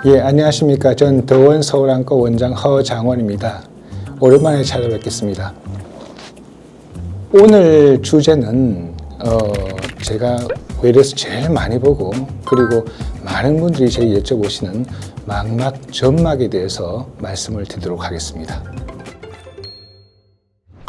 예, 안녕하십니까. 전 더원 서울안과 원장 허장원입니다. 오랜만에 찾아뵙겠습니다. 오늘 주제는 제가 외래에서 제일 많이 보고 그리고 많은 분들이 제게 여쭤보시는 망막 점막에 대해서 말씀을 드리도록 하겠습니다.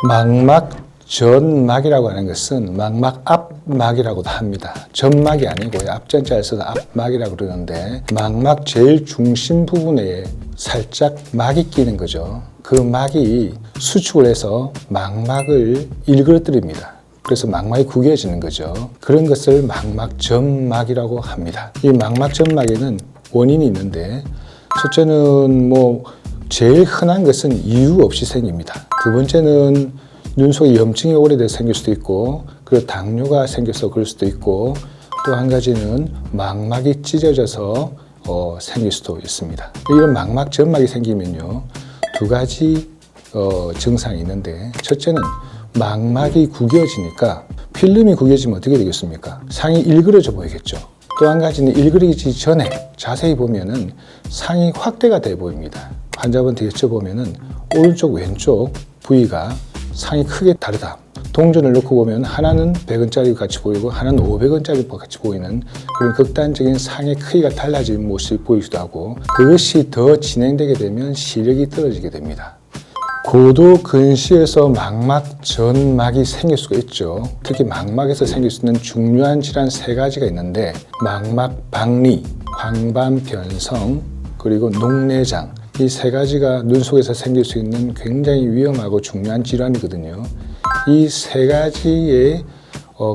망막 전막이라고 하는 것은 망막 앞막이라고도 합니다. 점막이 아니고요. 앞전자를 써서 앞막이라고 그러는데 망막 제일 중심 부분에 살짝 막이 끼는 거죠. 그 막이 수축을 해서 망막을 일그러뜨립니다. 그래서 망막이 구겨지는 거죠. 그런 것을 망막 점막이라고 합니다. 이 망막 점막에는 원인이 있는데 첫째는 제일 흔한 것은 이유 없이 생깁니다. 두 번째는 눈 속에 염증이 오래돼서 생길 수도 있고 그리고 당뇨가 생겨서 그럴 수도 있고 또 한 가지는 망막이 찢어져서 생길 수도 있습니다. 이런 망막 점막이 생기면요 두 가지 증상이 있는데 첫째는 망막이 구겨지니까 필름이 구겨지면 어떻게 되겠습니까? 상이 일그러져 보이겠죠. 또 한 가지는 일그러지기 전에 자세히 보면은 상이 확대가 돼 보입니다. 환자분한테 여쭤보면은 오른쪽 왼쪽 부위가 상이 크게 다르다. 동전을 놓고 보면 하나는 100원짜리 같이 보이고 하나는 500원짜리 같이 보이는 그런 극단적인 상의 크기가 달라진 모습이 보이기도 하고 그것이 더 진행되게 되면 시력이 떨어지게 됩니다. 고도 근시에서 망막 전막이 생길 수가 있죠. 특히 망막에서 생길 수 있는 중요한 질환 세 가지가 있는데 망막 박리, 황반변성, 그리고 녹내장 이 세 가지가 눈 속에서 생길 수 있는 굉장히 위험하고 중요한 질환이거든요. 이 세 가지의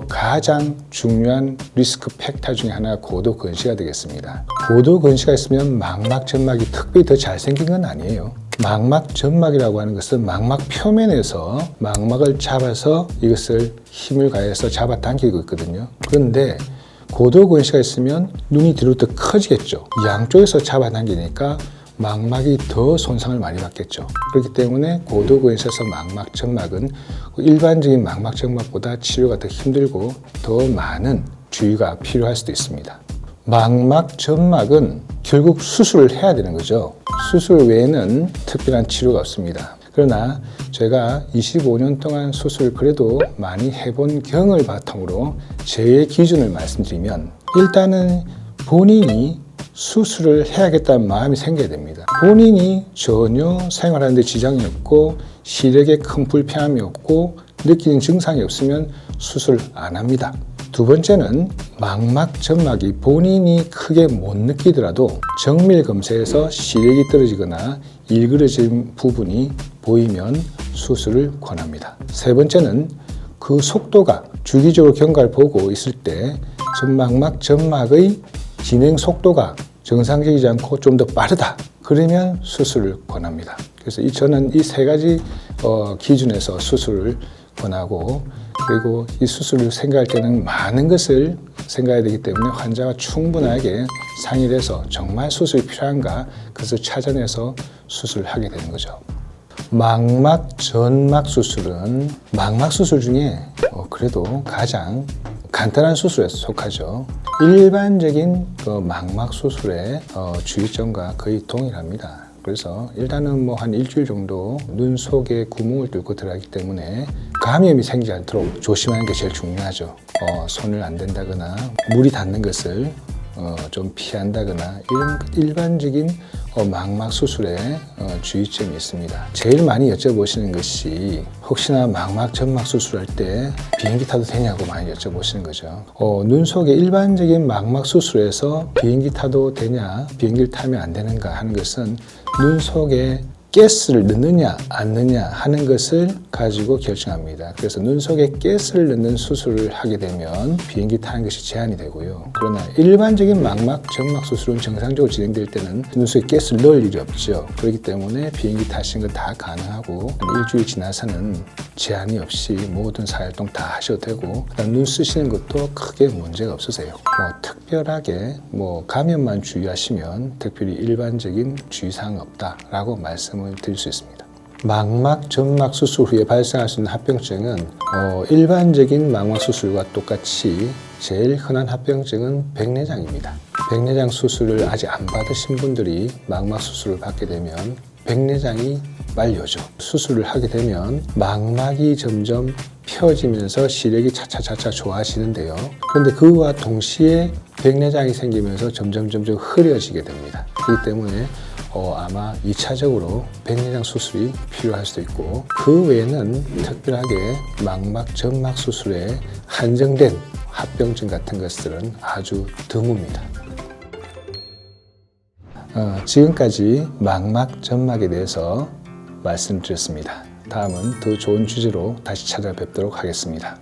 가장 중요한 리스크 팩터 중에 하나가 고도 근시가 되겠습니다. 고도 근시가 있으면 망막 점막이 특별히 더 잘생긴 건 아니에요. 망막 점막이라고 하는 것은 망막 표면에서 망막을 잡아서 이것을 힘을 가해서 잡아당기고 있거든요. 그런데 고도 근시가 있으면 눈이 뒤로 더 커지겠죠. 양쪽에서 잡아당기니까 망막이 더 손상을 많이 받겠죠. 그렇기 때문에 고도 근시에서 망막 점막은 일반적인 망막 점막보다 치료가 더 힘들고 더 많은 주의가 필요할 수도 있습니다. 망막 점막은 결국 수술을 해야 되는 거죠. 수술 외에는 특별한 치료가 없습니다. 그러나 제가 25년 동안 수술을 그래도 많이 해본 경을 바탕으로 제 기준을 말씀드리면 일단은 본인이 수술을 해야겠다는 마음이 생겨야 됩니다. 본인이 전혀 생활하는 데 지장이 없고 시력에 큰 불편함이 없고 느끼는 증상이 없으면 수술 안 합니다. 두 번째는 망막 점막이 본인이 크게 못 느끼더라도 정밀 검사에서 시력이 떨어지거나 일그러진 부분이 보이면 수술을 권합니다. 세 번째는 그 속도가 주기적으로 경과를 보고 있을 때 전망막 점막의 진행 속도가 정상적이지 않고 좀 더 빠르다. 그러면 수술을 권합니다. 그래서 저는 이 세 가지 기준에서 수술을 권하고 그리고 이 수술을 생각할 때는 많은 것을 생각해야 되기 때문에 환자가 충분하게 상의를 해서 정말 수술이 필요한가 그것을 찾아내서 수술을 하게 되는 거죠. 망막 전막 수술은 망막 수술 중에 그래도 가장 간단한 수술에 속하죠. 일반적인 망막 수술의 주의점과 거의 동일합니다. 그래서 일단은 한 일주일 정도 눈 속에 구멍을 뚫고 들어가기 때문에 감염이 생기지 않도록 조심하는 게 제일 중요하죠. 손을 안 댄다거나 물이 닿는 것을 좀 피한다거나 이런 일반적인 망막 수술에 주의점이 있습니다. 제일 많이 여쭤보시는 것이 혹시나 망막 점막 수술할 때 비행기 타도 되냐고 많이 여쭤보시는 거죠. 눈 속에 일반적인 망막 수술에서 비행기 타도 되냐, 비행기를 타면 안 되는가 하는 것은 눈 속에 가스를 넣느냐 안 넣느냐 하는 것을 가지고 결정합니다. 그래서 눈 속에 가스를 넣는 수술을 하게 되면 비행기 타는 것이 제한이 되고요. 그러나 일반적인 망막 점막 수술은 정상적으로 진행될 때는 눈 속에 가스를 넣을 일이 없죠. 그렇기 때문에 비행기 타시는 건 다 가능하고 일주일 지나서는 제한이 없이 모든 사활동 다 하셔도 되고 눈 쓰시는 것도 크게 문제가 없으세요. 특별하게 감염만 주의하시면 특별히 일반적인 주의사항은 없다라고 말씀을 드릴 수 있습니다. 망막 점막 수술 후에 발생할 수 있는 합병증은 일반적인 망막 수술과 똑같이 제일 흔한 합병증은 백내장입니다. 백내장 수술을 아직 안 받으신 분들이 망막 수술을 받게 되면 백내장이 말려져. 수술을 하게 되면 망막이 점점 펴지면서 시력이 차차차차 좋아지는데요. 그런데 그와 동시에 백내장이 생기면서 점점 흐려지게 됩니다. 그렇기 때문에 아마 2차적으로 백내장 수술이 필요할 수도 있고, 그 외에는 특별하게 망막 점막 수술에 한정된 합병증 같은 것들은 아주 드뭅니다. 지금까지 망막 점막에 대해서 말씀드렸습니다. 다음은 더 좋은 주제로 다시 찾아뵙도록 하겠습니다.